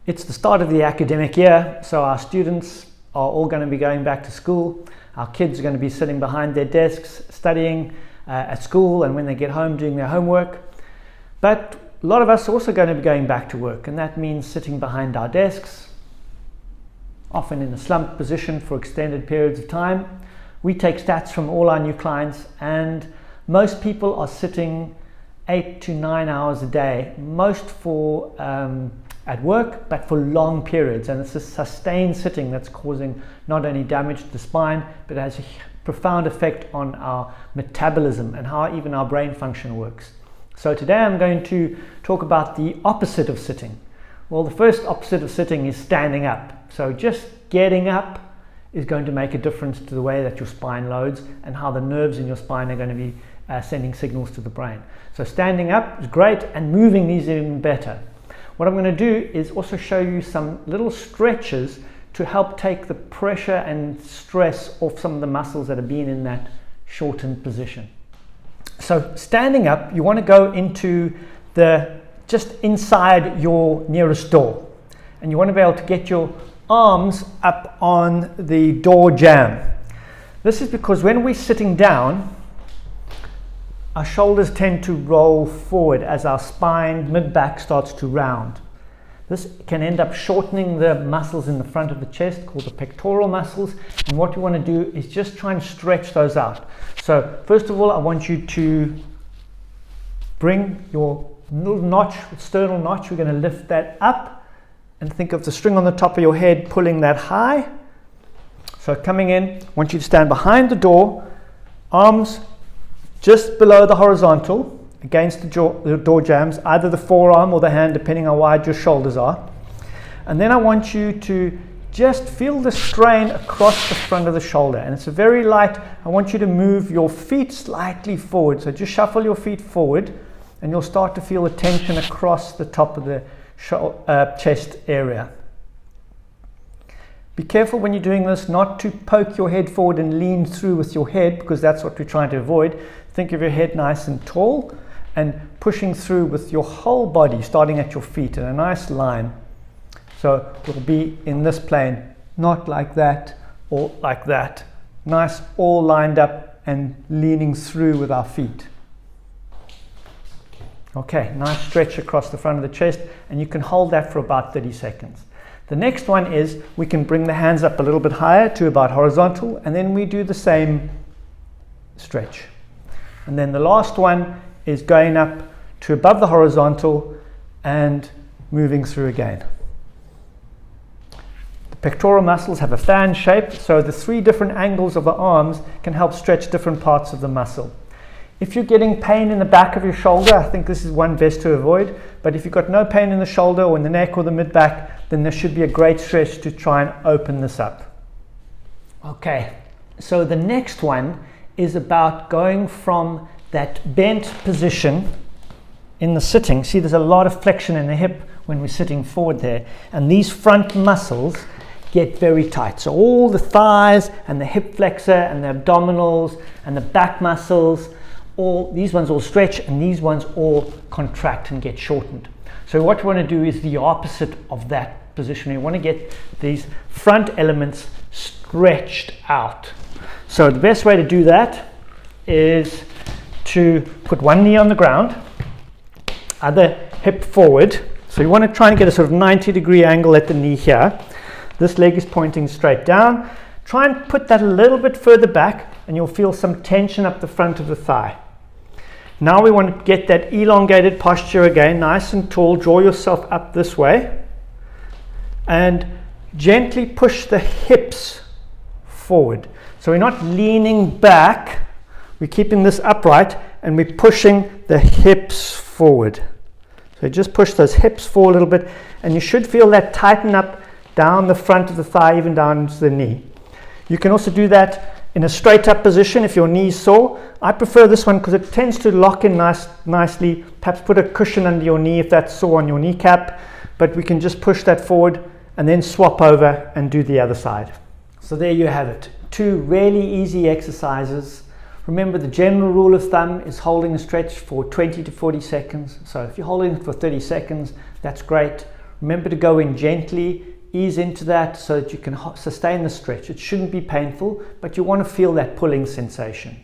It's the start of the academic year, so our students are all going to be going back to school. Our kids are going to be sitting behind their desks studying at school, and when they get home doing their homework. But a lot of us are also going to be going back to work, and that means sitting behind our desks, often in a slumped position for extended periods of time. We take stats from all our new clients, and most people are sitting 8 to 9 hours a day, most for at work, but for long periods. And it's a sustained sitting that's causing not only damage to the spine, but it has a profound effect on our metabolism and how even our brain function works. So today I'm going to talk about the opposite of sitting. Well, the first opposite of sitting is standing up. So just getting up is going to make a difference to the way that your spine loads and how the nerves in your spine are going to be sending signals to the brain. So standing up is great, and moving is even better. What I'm going to do is also show you some little stretches to help take the pressure and stress off some of the muscles that have been in that shortened position. So standing up, you want to go into just inside your nearest door, and you want to be able to get your arms up on the door jamb. This is because when we're sitting down, our shoulders tend to roll forward as our spine, mid-back starts to round. This can end up shortening the muscles in the front of the chest called the pectoral muscles, and what you want to do is just try and stretch those out. So first of all, I want you to bring your little notch, sternal notch, we're going to lift that up and think of the string on the top of your head pulling that high. So coming in, I want you to stand behind the door, arms just below the horizontal against the door jambs, either the forearm or the hand, depending on how wide your shoulders are. And then I want you to just feel the strain across the front of the shoulder, and it's a very light. I want you to move your feet slightly forward, so just shuffle your feet forward and you'll start to feel the tension across the top of the chest area. Be careful when you're doing this not to poke your head forward and lean through with your head, because that's what we're trying to avoid. Think of your head nice and tall and pushing through with your whole body, starting at your feet in a nice line. So it'll be in this plane, not like that or like that. Nice, all lined up and leaning through with our feet. Okay, nice stretch across the front of the chest, and you can hold that for about 30 seconds. The next one is we can bring the hands up a little bit higher to about horizontal, and then we do the same stretch. And then the last one is going up to above the horizontal and moving through again. The pectoral muscles have a fan shape, so the 3 different angles of the arms can help stretch different parts of the muscle. If you're getting pain in the back of your shoulder, I think this is one best to avoid. But if you've got no pain in the shoulder or in the neck or the mid-back, then this should be a great stretch to try and open this up. Okay, so the next one is about going from that bent position in the sitting. See, there's a lot of flexion in the hip when we're sitting forward there, and these front muscles get very tight. So all the thighs and the hip flexor and the abdominals and the back muscles, these ones all stretch and these ones all contract and get shortened. So what we want to do is the opposite of that position. We want to get these front elements stretched out. So the best way to do that is to put one knee on the ground, other hip forward. So you want to try and get a sort of 90-degree angle at the knee here. This leg is pointing straight down. Try and put that a little bit further back, and you'll feel some tension up the front of the thigh. Now we want to get that elongated posture again, nice and tall. Draw yourself up this way and gently push the hips forward. So we're not leaning back, we're keeping this upright and we're pushing the hips forward. So just push those hips forward a little bit, and you should feel that tighten up down the front of the thigh, even down into the knee. You can also do that in a straight up position if your knee's sore. I prefer this one because it tends to lock in nicely. Perhaps put a cushion under your knee if that's sore on your kneecap, but we can just push that forward and then swap over and do the other side. So there you have it. 2 really easy exercises. Remember, the general rule of thumb is holding a stretch for 20 to 40 seconds. So if you're holding it for 30 seconds, that's great. Remember to go in gently, ease into that so that you can sustain the stretch. It shouldn't be painful, but you want to feel that pulling sensation.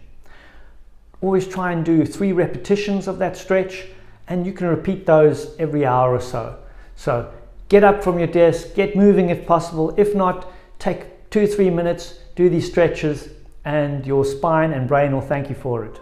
Always try and do 3 repetitions of that stretch, and you can repeat those every hour or so. So get up from your desk, get moving if possible. If not, take 2-3 minutes, do these stretches, and your spine and brain will thank you for it.